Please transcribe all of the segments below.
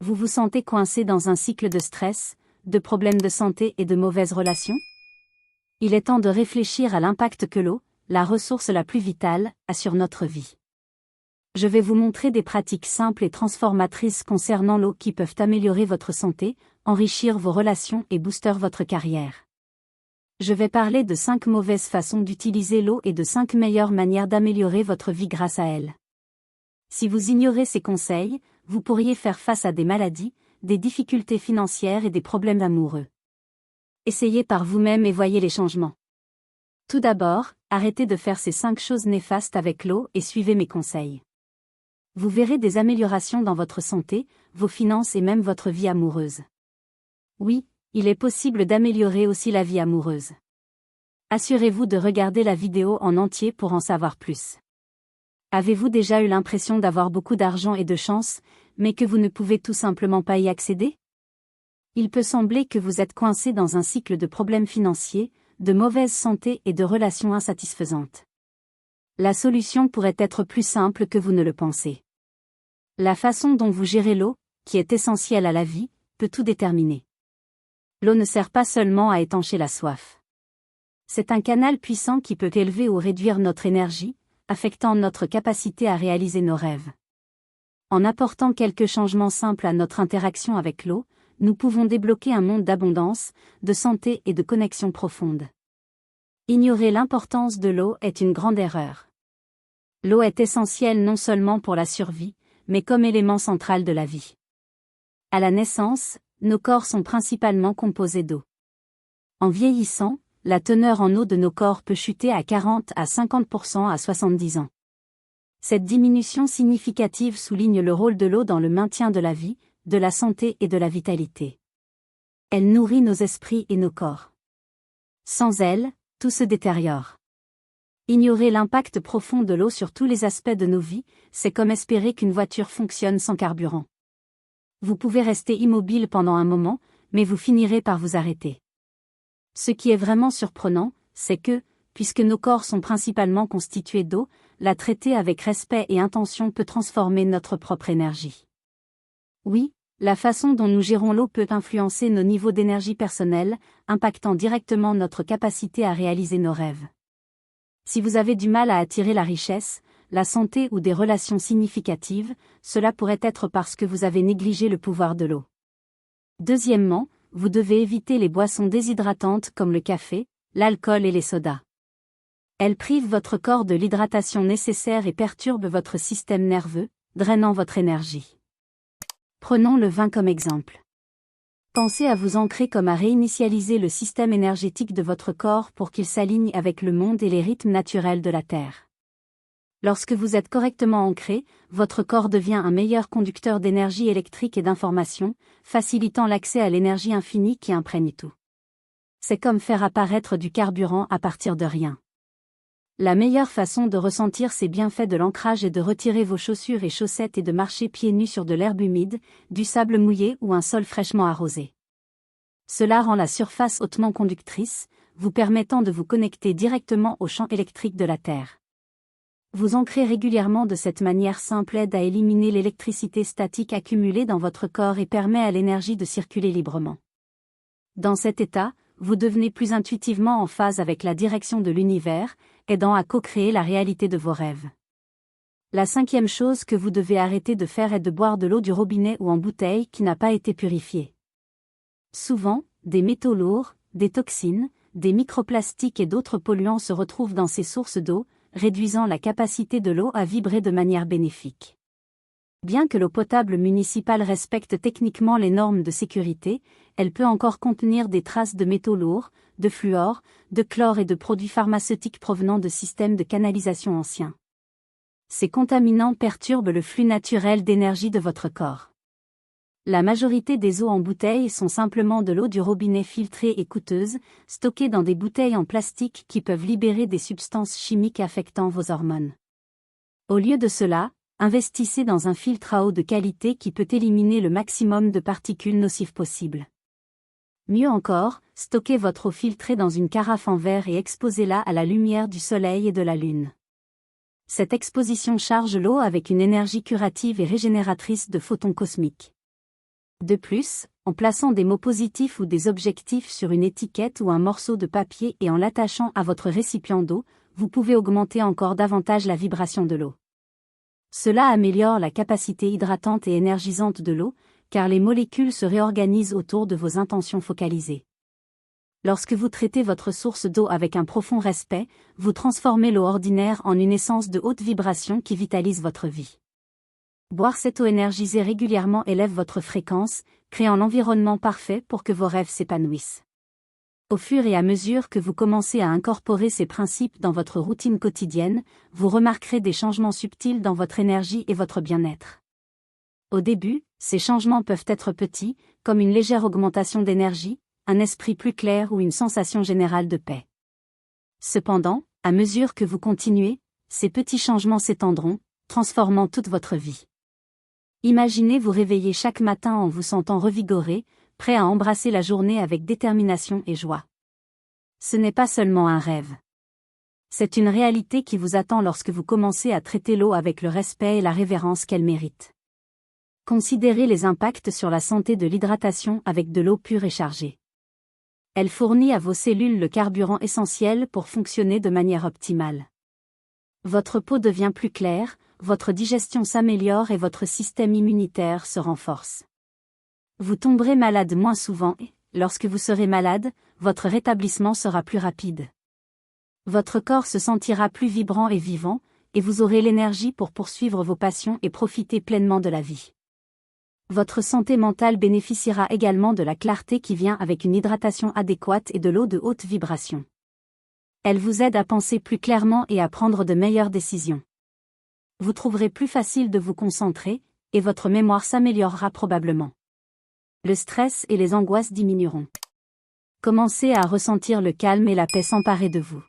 Vous vous sentez coincé dans un cycle de stress, de problèmes de santé et de mauvaises relations? Il est temps de réfléchir à l'impact que l'eau, la ressource la plus vitale, a sur notre vie. Je vais vous montrer des pratiques simples et transformatrices concernant l'eau qui peuvent améliorer votre santé, enrichir vos relations et booster votre carrière. Je vais parler de 5 mauvaises façons d'utiliser l'eau et de 5 meilleures manières d'améliorer votre vie grâce à elle. Si vous ignorez ces conseils, vous pourriez faire face à des maladies, des difficultés financières et des problèmes amoureux. Essayez par vous-même et voyez les changements. Tout d'abord, arrêtez de faire ces 5 choses néfastes avec l'eau et suivez mes conseils. Vous verrez des améliorations dans votre santé, vos finances et même votre vie amoureuse. Oui, il est possible d'améliorer aussi la vie amoureuse. Assurez-vous de regarder la vidéo en entier pour en savoir plus. Avez-vous déjà eu l'impression d'avoir beaucoup d'argent et de chance, mais que vous ne pouvez tout simplement pas y accéder? Il peut sembler que vous êtes coincé dans un cycle de problèmes financiers, de mauvaise santé et de relations insatisfaisantes. La solution pourrait être plus simple que vous ne le pensez. La façon dont vous gérez l'eau, qui est essentielle à la vie, peut tout déterminer. L'eau ne sert pas seulement à étancher la soif. C'est un canal puissant qui peut élever ou réduire notre énergie, affectant notre capacité à réaliser nos rêves. En apportant quelques changements simples à notre interaction avec l'eau, nous pouvons débloquer un monde d'abondance, de santé et de connexion profonde. Ignorer l'importance de l'eau est une grande erreur. L'eau est essentielle non seulement pour la survie, mais comme élément central de la vie. À la naissance, nos corps sont principalement composés d'eau. En vieillissant, la teneur en eau de nos corps peut chuter à 40 à 50% à 70 ans. Cette diminution significative souligne le rôle de l'eau dans le maintien de la vie, de la santé et de la vitalité. Elle nourrit nos esprits et nos corps. Sans elle, tout se détériore. Ignorer l'impact profond de l'eau sur tous les aspects de nos vies, c'est comme espérer qu'une voiture fonctionne sans carburant. Vous pouvez rester immobile pendant un moment, mais vous finirez par vous arrêter. Ce qui est vraiment surprenant, c'est que, puisque nos corps sont principalement constitués d'eau, la traiter avec respect et intention peut transformer notre propre énergie. Oui, la façon dont nous gérons l'eau peut influencer nos niveaux d'énergie personnelle, impactant directement notre capacité à réaliser nos rêves. Si vous avez du mal à attirer la richesse, la santé ou des relations significatives, cela pourrait être parce que vous avez négligé le pouvoir de l'eau. Deuxièmement, vous devez éviter les boissons déshydratantes comme le café, l'alcool et les sodas. Elles privent votre corps de l'hydratation nécessaire et perturbent votre système nerveux, drainant votre énergie. Prenons le vin comme exemple. Pensez à vous ancrer comme à réinitialiser le système énergétique de votre corps pour qu'il s'aligne avec le monde et les rythmes naturels de la Terre. Lorsque vous êtes correctement ancré, votre corps devient un meilleur conducteur d'énergie électrique et d'information, facilitant l'accès à l'énergie infinie qui imprègne tout. C'est comme faire apparaître du carburant à partir de rien. La meilleure façon de ressentir ces bienfaits de l'ancrage est de retirer vos chaussures et chaussettes et de marcher pieds nus sur de l'herbe humide, du sable mouillé ou un sol fraîchement arrosé. Cela rend la surface hautement conductrice, vous permettant de vous connecter directement au champ électrique de la Terre. Vous ancrer régulièrement de cette manière simple aide à éliminer l'électricité statique accumulée dans votre corps et permet à l'énergie de circuler librement. Dans cet état, vous devenez plus intuitivement en phase avec la direction de l'univers, aidant à co-créer la réalité de vos rêves. La 5e chose que vous devez arrêter de faire est de boire de l'eau du robinet ou en bouteille qui n'a pas été purifiée. Souvent, des métaux lourds, des toxines, des microplastiques et d'autres polluants se retrouvent dans ces sources d'eau, réduisant la capacité de l'eau à vibrer de manière bénéfique. Bien que l'eau potable municipale respecte techniquement les normes de sécurité, elle peut encore contenir des traces de métaux lourds, de fluor, de chlore et de produits pharmaceutiques provenant de systèmes de canalisation anciens. Ces contaminants perturbent le flux naturel d'énergie de votre corps. La majorité des eaux en bouteille sont simplement de l'eau du robinet filtrée et coûteuse, stockée dans des bouteilles en plastique qui peuvent libérer des substances chimiques affectant vos hormones. Au lieu de cela, investissez dans un filtre à eau de qualité qui peut éliminer le maximum de particules nocives possibles. Mieux encore, stockez votre eau filtrée dans une carafe en verre et exposez-la à la lumière du soleil et de la lune. Cette exposition charge l'eau avec une énergie curative et régénératrice de photons cosmiques. De plus, en plaçant des mots positifs ou des objectifs sur une étiquette ou un morceau de papier et en l'attachant à votre récipient d'eau, vous pouvez augmenter encore davantage la vibration de l'eau. Cela améliore la capacité hydratante et énergisante de l'eau, car les molécules se réorganisent autour de vos intentions focalisées. Lorsque vous traitez votre source d'eau avec un profond respect, vous transformez l'eau ordinaire en une essence de haute vibration qui vitalise votre vie. Boire cette eau énergisée régulièrement élève votre fréquence, créant l'environnement parfait pour que vos rêves s'épanouissent. Au fur et à mesure que vous commencez à incorporer ces principes dans votre routine quotidienne, vous remarquerez des changements subtils dans votre énergie et votre bien-être. Au début, ces changements peuvent être petits, comme une légère augmentation d'énergie, un esprit plus clair ou une sensation générale de paix. Cependant, à mesure que vous continuez, ces petits changements s'étendront, transformant toute votre vie. Imaginez vous réveiller chaque matin en vous sentant revigoré, prêt à embrasser la journée avec détermination et joie. Ce n'est pas seulement un rêve. C'est une réalité qui vous attend lorsque vous commencez à traiter l'eau avec le respect et la révérence qu'elle mérite. Considérez les impacts sur la santé de l'hydratation avec de l'eau pure et chargée. Elle fournit à vos cellules le carburant essentiel pour fonctionner de manière optimale. Votre peau devient plus claire, votre digestion s'améliore et votre système immunitaire se renforce. Vous tomberez malade moins souvent et, lorsque vous serez malade, votre rétablissement sera plus rapide. Votre corps se sentira plus vibrant et vivant, et vous aurez l'énergie pour poursuivre vos passions et profiter pleinement de la vie. Votre santé mentale bénéficiera également de la clarté qui vient avec une hydratation adéquate et de l'eau de haute vibration. Elle vous aide à penser plus clairement et à prendre de meilleures décisions. Vous trouverez plus facile de vous concentrer, et votre mémoire s'améliorera probablement. Le stress et les angoisses diminueront. Commencez à ressentir le calme et la paix s'emparer de vous.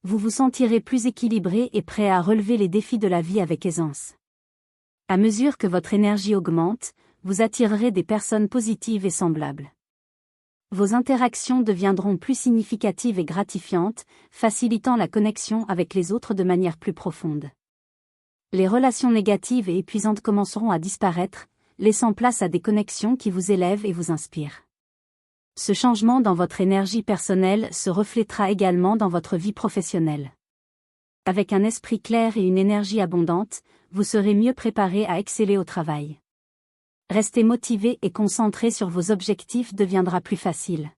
Vous vous sentirez plus équilibré et prêt à relever les défis de la vie avec aisance. À mesure que votre énergie augmente, vous attirerez des personnes positives et semblables. Vos interactions deviendront plus significatives et gratifiantes, facilitant la connexion avec les autres de manière plus profonde. Les relations négatives et épuisantes commenceront à disparaître, laissant place à des connexions qui vous élèvent et vous inspirent. Ce changement dans votre énergie personnelle se reflétera également dans votre vie professionnelle. Avec un esprit clair et une énergie abondante, vous serez mieux préparé à exceller au travail. Rester motivé et concentré sur vos objectifs deviendra plus facile.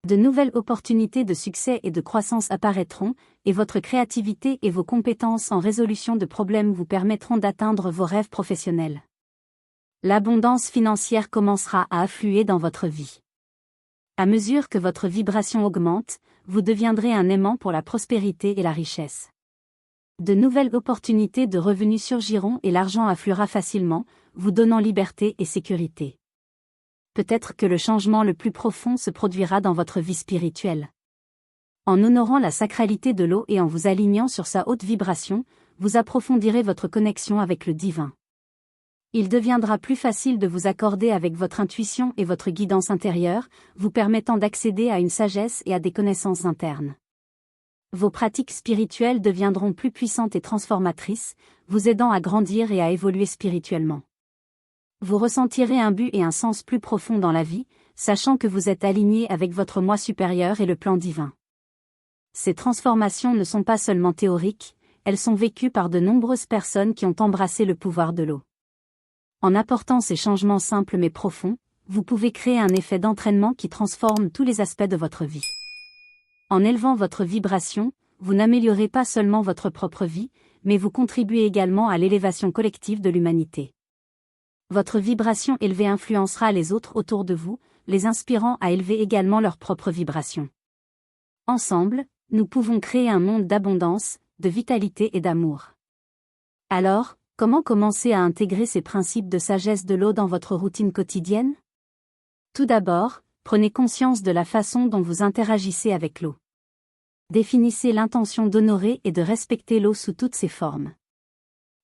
De nouvelles opportunités de succès et de croissance apparaîtront, et votre créativité et vos compétences en résolution de problèmes vous permettront d'atteindre vos rêves professionnels. L'abondance financière commencera à affluer dans votre vie. À mesure que votre vibration augmente, vous deviendrez un aimant pour la prospérité et la richesse. De nouvelles opportunités de revenus surgiront et l'argent affluera facilement, vous donnant liberté et sécurité. Peut-être que le changement le plus profond se produira dans votre vie spirituelle. En honorant la sacralité de l'eau et en vous alignant sur sa haute vibration, vous approfondirez votre connexion avec le divin. Il deviendra plus facile de vous accorder avec votre intuition et votre guidance intérieure, vous permettant d'accéder à une sagesse et à des connaissances internes. Vos pratiques spirituelles deviendront plus puissantes et transformatrices, vous aidant à grandir et à évoluer spirituellement. Vous ressentirez un but et un sens plus profond dans la vie, sachant que vous êtes aligné avec votre moi supérieur et le plan divin. Ces transformations ne sont pas seulement théoriques, elles sont vécues par de nombreuses personnes qui ont embrassé le pouvoir de l'eau. En apportant ces changements simples mais profonds, vous pouvez créer un effet d'entraînement qui transforme tous les aspects de votre vie. En élevant votre vibration, vous n'améliorez pas seulement votre propre vie, mais vous contribuez également à l'élévation collective de l'humanité. Votre vibration élevée influencera les autres autour de vous, les inspirant à élever également leur propre vibration. Ensemble, nous pouvons créer un monde d'abondance, de vitalité et d'amour. Alors, comment commencer à intégrer ces principes de sagesse de l'eau dans votre routine quotidienne? Tout d'abord, prenez conscience de la façon dont vous interagissez avec l'eau. Définissez l'intention d'honorer et de respecter l'eau sous toutes ses formes.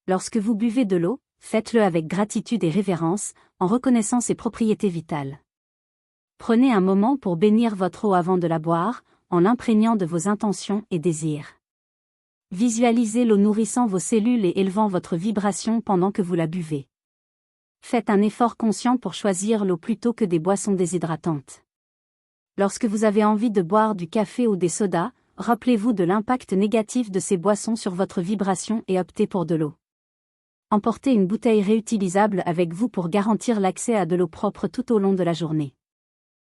Lorsque vous buvez de l'eau, faites-le avec gratitude et révérence, en reconnaissant ses propriétés vitales. Prenez un moment pour bénir votre eau avant de la boire, en l'imprégnant de vos intentions et désirs. Visualisez l'eau nourrissant vos cellules et élevant votre vibration pendant que vous la buvez. Faites un effort conscient pour choisir l'eau plutôt que des boissons déshydratantes. Lorsque vous avez envie de boire du café ou des sodas, rappelez-vous de l'impact négatif de ces boissons sur votre vibration et optez pour de l'eau. Emportez une bouteille réutilisable avec vous pour garantir l'accès à de l'eau propre tout au long de la journée.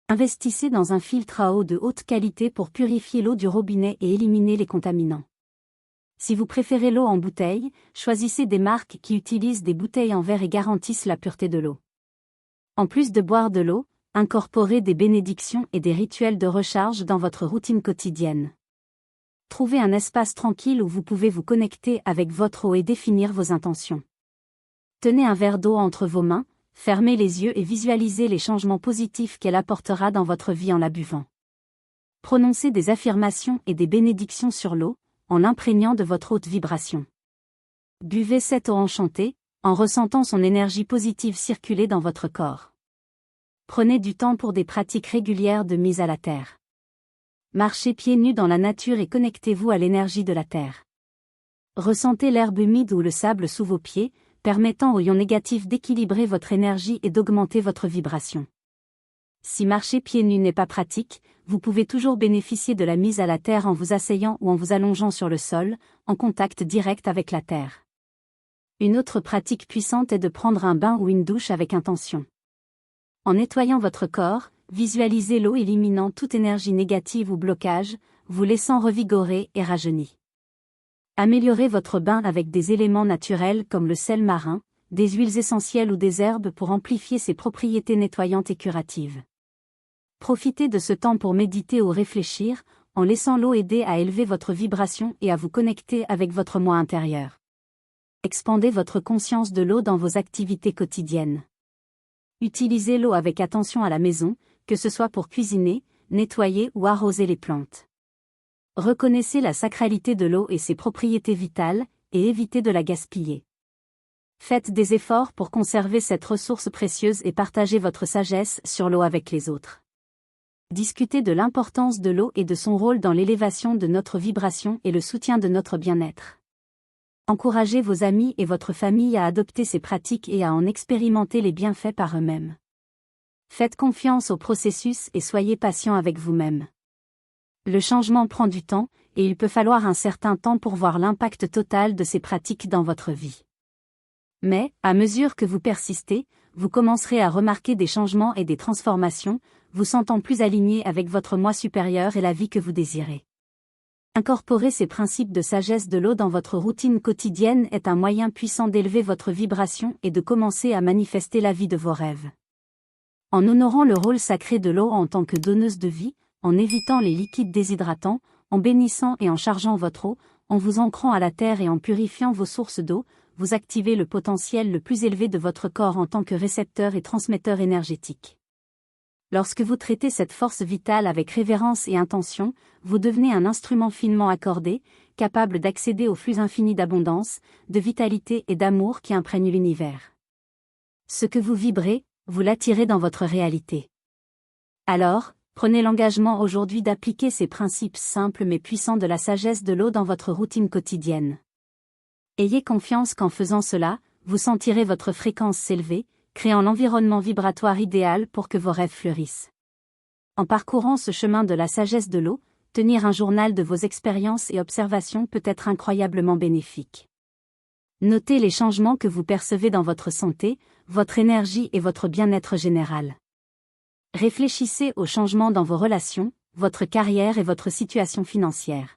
Investissez dans un filtre à eau de haute qualité pour purifier l'eau du robinet et éliminer les contaminants. Si vous préférez l'eau en bouteille, choisissez des marques qui utilisent des bouteilles en verre et garantissent la pureté de l'eau. En plus de boire de l'eau, incorporez des bénédictions et des rituels de recharge dans votre routine quotidienne. Trouvez un espace tranquille où vous pouvez vous connecter avec votre eau et définir vos intentions. Tenez un verre d'eau entre vos mains, fermez les yeux et visualisez les changements positifs qu'elle apportera dans votre vie en la buvant. Prononcez des affirmations et des bénédictions sur l'eau, en l'imprégnant de votre haute vibration. Buvez cette eau enchantée, en ressentant son énergie positive circuler dans votre corps. Prenez du temps pour des pratiques régulières de mise à la terre. Marchez pieds nus dans la nature et connectez-vous à l'énergie de la terre. Ressentez l'herbe humide ou le sable sous vos pieds, permettant aux ions négatifs d'équilibrer votre énergie et d'augmenter votre vibration. Si marcher pieds nus n'est pas pratique, vous pouvez toujours bénéficier de la mise à la terre en vous asseyant ou en vous allongeant sur le sol, en contact direct avec la terre. Une autre pratique puissante est de prendre un bain ou une douche avec intention. En nettoyant votre corps, visualisez l'eau éliminant toute énergie négative ou blocage, vous laissant revigorer et rajeuni. Améliorez votre bain avec des éléments naturels comme le sel marin, des huiles essentielles ou des herbes pour amplifier ses propriétés nettoyantes et curatives. Profitez de ce temps pour méditer ou réfléchir, en laissant l'eau aider à élever votre vibration et à vous connecter avec votre moi intérieur. Expandez votre conscience de l'eau dans vos activités quotidiennes. Utilisez l'eau avec attention à la maison, que ce soit pour cuisiner, nettoyer ou arroser les plantes. Reconnaissez la sacralité de l'eau et ses propriétés vitales, et évitez de la gaspiller. Faites des efforts pour conserver cette ressource précieuse et partagez votre sagesse sur l'eau avec les autres. Discutez de l'importance de l'eau et de son rôle dans l'élévation de notre vibration et le soutien de notre bien-être. Encouragez vos amis et votre famille à adopter ces pratiques et à en expérimenter les bienfaits par eux-mêmes. Faites confiance au processus et soyez patient avec vous-même. Le changement prend du temps, et il peut falloir un certain temps pour voir l'impact total de ces pratiques dans votre vie. Mais, à mesure que vous persistez, vous commencerez à remarquer des changements et des transformations, vous sentant plus aligné avec votre moi supérieur et la vie que vous désirez. Incorporer ces principes de sagesse de l'eau dans votre routine quotidienne est un moyen puissant d'élever votre vibration et de commencer à manifester la vie de vos rêves. En honorant le rôle sacré de l'eau en tant que donneuse de vie, en évitant les liquides déshydratants, en bénissant et en chargeant votre eau, en vous ancrant à la terre et en purifiant vos sources d'eau, vous activez le potentiel le plus élevé de votre corps en tant que récepteur et transmetteur énergétique. Lorsque vous traitez cette force vitale avec révérence et intention, vous devenez un instrument finement accordé, capable d'accéder au flux infini d'abondance, de vitalité et d'amour qui imprègne l'univers. Ce que vous vibrez, vous l'attirez dans votre réalité. Alors, prenez l'engagement aujourd'hui d'appliquer ces principes simples mais puissants de la sagesse de l'eau dans votre routine quotidienne. Ayez confiance qu'en faisant cela, vous sentirez votre fréquence s'élever, créant l'environnement vibratoire idéal pour que vos rêves fleurissent. En parcourant ce chemin de la sagesse de l'eau, tenir un journal de vos expériences et observations peut être incroyablement bénéfique. Notez les changements que vous percevez dans votre santé, votre énergie et votre bien-être général. Réfléchissez aux changements dans vos relations, votre carrière et votre situation financière.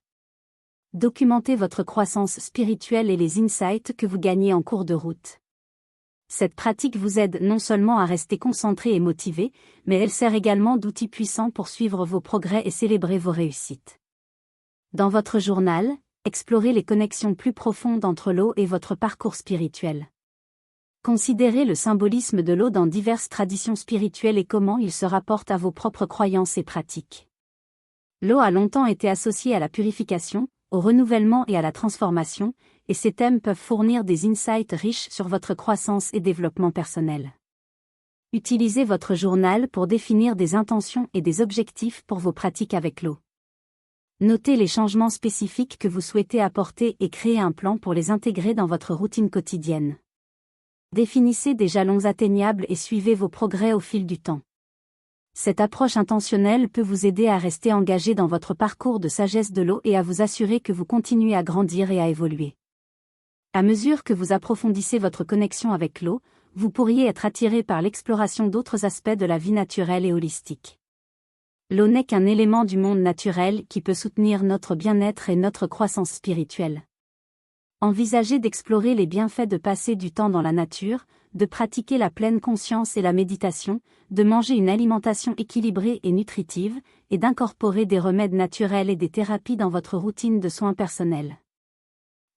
Documentez votre croissance spirituelle et les insights que vous gagnez en cours de route. Cette pratique vous aide non seulement à rester concentré et motivé, mais elle sert également d'outil puissant pour suivre vos progrès et célébrer vos réussites. Dans votre journal, explorez les connexions plus profondes entre l'eau et votre parcours spirituel. Considérez le symbolisme de l'eau dans diverses traditions spirituelles et comment il se rapporte à vos propres croyances et pratiques. L'eau a longtemps été associée à la purification, au renouvellement et à la transformation, et ces thèmes peuvent fournir des insights riches sur votre croissance et développement personnel. Utilisez votre journal pour définir des intentions et des objectifs pour vos pratiques avec l'eau. Notez les changements spécifiques que vous souhaitez apporter et créez un plan pour les intégrer dans votre routine quotidienne. Définissez des jalons atteignables et suivez vos progrès au fil du temps. Cette approche intentionnelle peut vous aider à rester engagé dans votre parcours de sagesse de l'eau et à vous assurer que vous continuez à grandir et à évoluer. À mesure que vous approfondissez votre connexion avec l'eau, vous pourriez être attiré par l'exploration d'autres aspects de la vie naturelle et holistique. L'eau n'est qu'un élément du monde naturel qui peut soutenir notre bien-être et notre croissance spirituelle. Envisagez d'explorer les bienfaits de passer du temps dans la nature, de pratiquer la pleine conscience et la méditation, de manger une alimentation équilibrée et nutritive, et d'incorporer des remèdes naturels et des thérapies dans votre routine de soins personnels.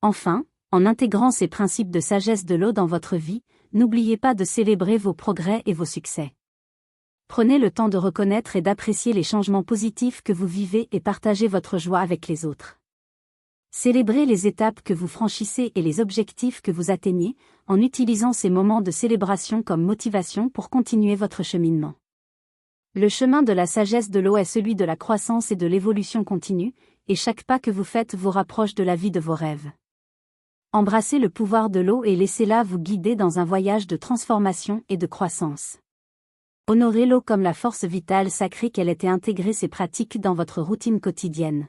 Enfin, en intégrant ces principes de sagesse de l'eau dans votre vie, n'oubliez pas de célébrer vos progrès et vos succès. Prenez le temps de reconnaître et d'apprécier les changements positifs que vous vivez et partagez votre joie avec les autres. Célébrez les étapes que vous franchissez et les objectifs que vous atteignez, en utilisant ces moments de célébration comme motivation pour continuer votre cheminement. Le chemin de la sagesse de l'eau est celui de la croissance et de l'évolution continue, et chaque pas que vous faites vous rapproche de la vie de vos rêves. Embrassez le pouvoir de l'eau et laissez-la vous guider dans un voyage de transformation et de croissance. Honorez l'eau comme la force vitale sacrée qu'elle ait et intégrez ces pratiques dans votre routine quotidienne.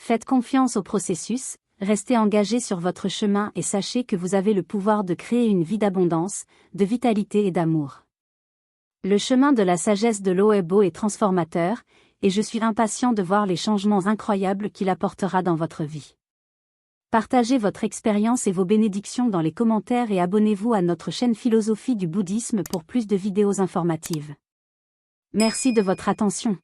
Faites confiance au processus, restez engagé sur votre chemin et sachez que vous avez le pouvoir de créer une vie d'abondance, de vitalité et d'amour. Le chemin de la sagesse de l'eau est beau et transformateur, et je suis impatient de voir les changements incroyables qu'il apportera dans votre vie. Partagez votre expérience et vos bénédictions dans les commentaires et abonnez-vous à notre chaîne Philosophie du Bouddhisme pour plus de vidéos informatives. Merci de votre attention.